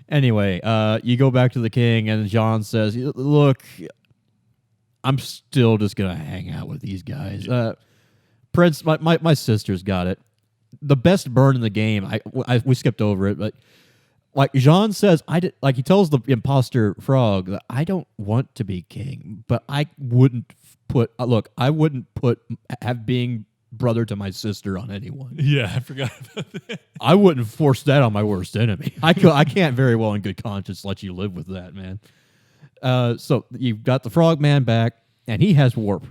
Anyway, you go back to the king, and Jean says, "Look, I'm still just gonna hang out with these guys. Prince, my sister's got it. The best burn in the game. We skipped over it, but like Jean says, he tells the imposter frog that I don't want to be king, but I wouldn't have being brother to my sister on anyone. Yeah, I forgot about that. I wouldn't force that on my worst enemy. I can't very well in good conscience let you live with that, man. So you've got the frogman back, and he has warp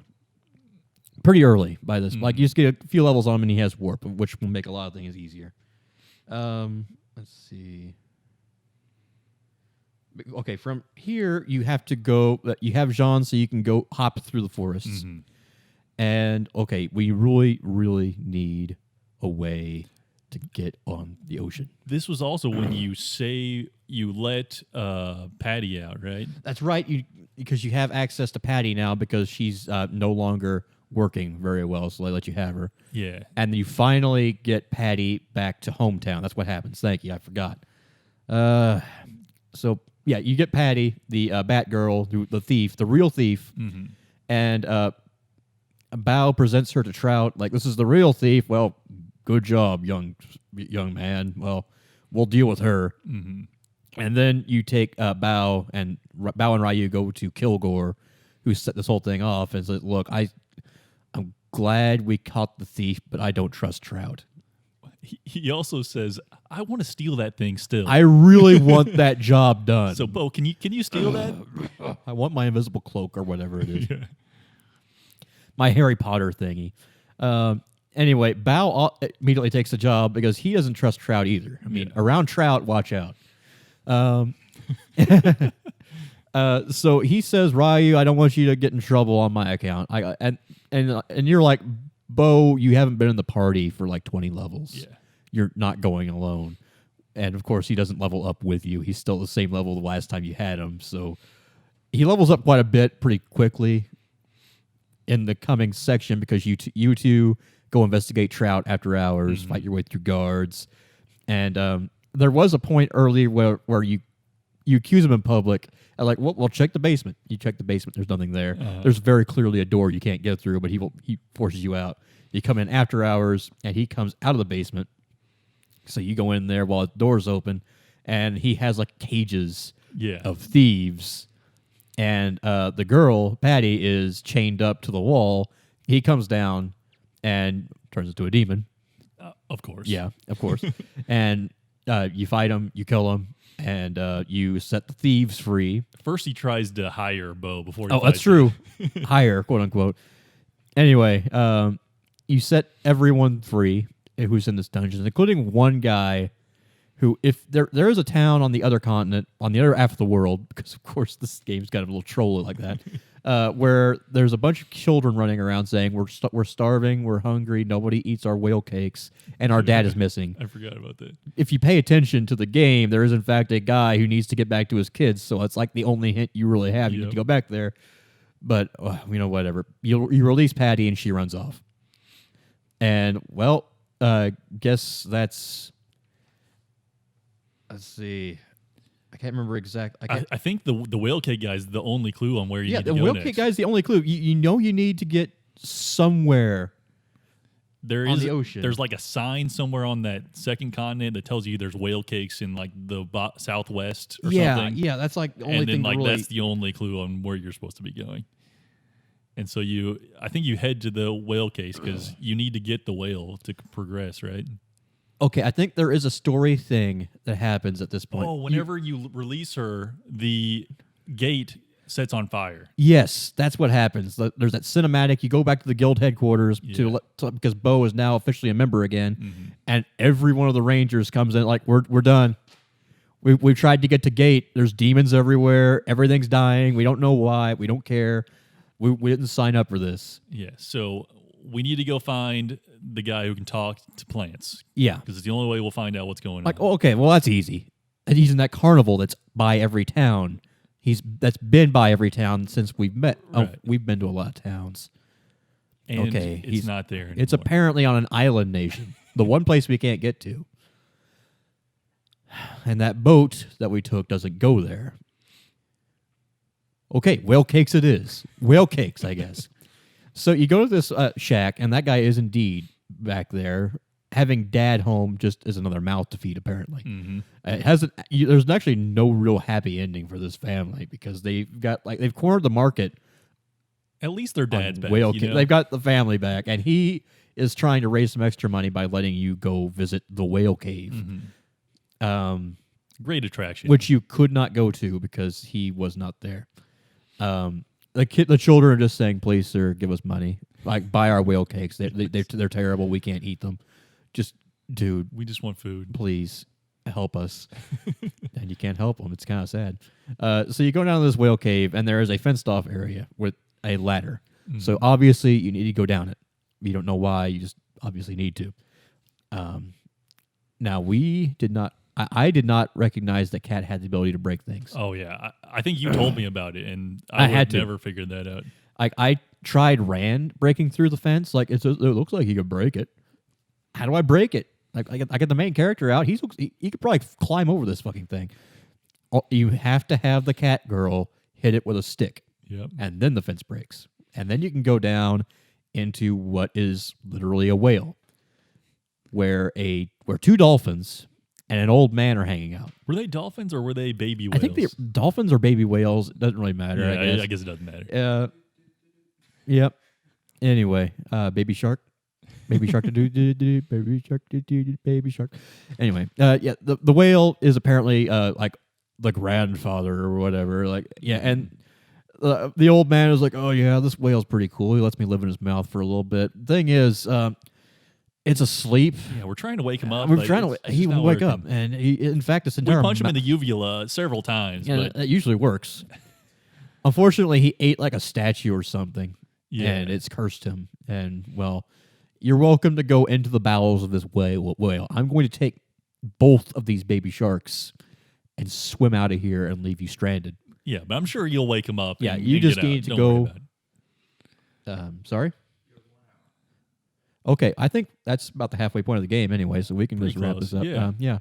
pretty early by this. Like, you just get a few levels on him, and he has warp, which will make a lot of things easier. Let's see. Okay, from here, you have to go... You have Jean, so you can go hop through the forests. Mm-hmm. And, okay, we really, really need a way to get on the ocean. This was also when you say you let Patty out, right? That's right, because you have access to Patty now because she's no longer working very well, so they let you have her. Yeah. And you finally get Patty back to hometown. That's what happens. Thank you, I forgot. So, yeah, you get Patty, the Batgirl, the thief, the real thief, and... Bao presents her to Trout like, this is the real thief. Well, good job, young man. Well, we'll deal with her. Mm-hmm. And then you take Bao and Ryu go to Kilgore, who set this whole thing off, and says, look, I'm glad we caught the thief, but I don't trust Trout. He also says, I want to steal that thing still. I really want that job done. So, Bo, can you steal that? I want my invisible cloak or whatever it is. Yeah. My Harry Potter thingy. Anyway, Bao immediately takes the job because he doesn't trust Trout either. I mean, around Trout, watch out. So he says, Ryu, I don't want you to get in trouble on my account. And you're like, Bo, you haven't been in the party for like 20 levels. Yeah. You're not going alone. And of course, he doesn't level up with you. He's still the same level the last time you had him. So he levels up quite a bit pretty quickly in the coming section because you two go investigate Trout after hours, fight your way through guards. And there was a point earlier where you accuse him in public. And like, well, check the basement. You check the basement. There's nothing there. There's very clearly a door you can't get through, but he forces you out. You come in after hours, and he comes out of the basement. So you go in there while the door's open, and he has like cages of thieves. And the girl, Patty, is chained up to the wall. He comes down and turns into a demon. Of course. Yeah, of course. And you fight him, you kill him, and you set the thieves free. First, he tries to hire Bo before he fights that's true. Hire, quote unquote. Anyway, you set everyone free who's in this dungeon, including one guy who, if there is a town on the other continent, on the other half of the world, because of course this game's got a little troll like that, where there's a bunch of children running around saying we're starving, we're hungry, nobody eats our whale cakes, and our dad is missing. I forgot about that. If you pay attention to the game, there is in fact a guy who needs to get back to his kids, so it's like the only hint you really have. You need to go back there, but whatever. You release Patty and she runs off, and well, guess that's. Let's see. I can't remember exactly. I think the whale cake guy is the only clue on where you need to go next. Yeah, the whale cake guy is the only clue. You know you need to get somewhere on the ocean. There's like a sign somewhere on that second continent that tells you there's whale cakes in like the southwest or something. Yeah, that's like the only and then thing like really... that's the only clue on where you're supposed to be going. And so I think you head to the whale case because you need to get the whale to progress, right? Okay, I think there is a story thing that happens at this point. Oh, whenever you release her, the gate sets on fire. Yes, that's what happens. There's that cinematic. You go back to the guild headquarters because Bo is now officially a member again, and every one of the rangers comes in like, we're done. We've tried to get to gate. There's demons everywhere. Everything's dying. We don't know why. We don't care. We didn't sign up for this. Yeah, so we need to go find the guy who can talk to plants. Yeah. Because it's the only way we'll find out what's going on. Oh, okay, well, that's easy. And he's in that carnival that's by every town. That's been by every town since we've met. Right. Oh, we've been to a lot of towns. And okay, it's not there anymore. It's apparently on an island nation. The one place we can't get to. And that boat that we took doesn't go there. Okay, whale cakes it is. Whale cakes, I guess. So you go to this shack, and that guy is indeed back there, having dad home just as another mouth to feed, apparently. Mm-hmm. It hasn't. There's actually no real happy ending for this family because they've cornered the market. At least their dad's back. They've got the family back, and he is trying to raise some extra money by letting you go visit the whale cave. Mm-hmm. Great attraction. Which you could not go to because he was not there. The children are just saying, "Please, sir, give us money. Like, buy our whale cakes. They're terrible. We can't eat them. Just, dude, we just want food. Please help us." And you can't help them. It's kind of sad. So you go down to this whale cave, and there is a fenced-off area with a ladder. Mm-hmm. So obviously, you need to go down it. You don't know why. You just obviously need to. Now we did not. I did not recognize that Cat had the ability to break things. Oh, yeah. I think you told me about it, and I had never figured that out. I tried Rand breaking through the fence. Like, it looks like he could break it. How do I break it? Like, I get the main character out. He could probably climb over this fucking thing. You have to have the cat girl hit it with a stick. Yep. And then the fence breaks. And then you can go down into what is literally a whale, where two dolphins and an old man are hanging out. Were they dolphins or were they baby whales? I think they're dolphins or baby whales. It doesn't really matter. Yeah, I guess it doesn't matter. Yep. Anyway, baby shark. Baby shark, baby shark, baby shark. Anyway, the whale is apparently like the grandfather or whatever. Like, yeah, and the old man is like, "Oh yeah, this whale's pretty cool. He lets me live in his mouth for a little bit." Thing is, it's asleep. Yeah, we're trying to wake him up. We're trying to. He won't wake up, and in fact, this entire we punch him in the uvula several times. Yeah, but that usually works. Unfortunately, he ate like a statue or something, and it's cursed him. And well, you're welcome to go into the bowels of this whale. I'm going to take both of these baby sharks and swim out of here and leave you stranded. Yeah, but I'm sure you'll wake him up. Yeah, you just need to go. Sorry. Okay, I think that's about the halfway point of the game anyway, so we can just wrap this up. Yeah.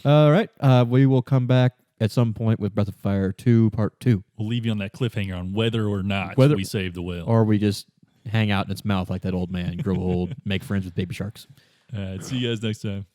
All right. We will come back at some point with Breath of Fire 2, Part 2. We'll leave you on that cliffhanger on whether or not we save the whale. Or we just hang out in its mouth like that old man, grow old, make friends with baby sharks. See you guys next time.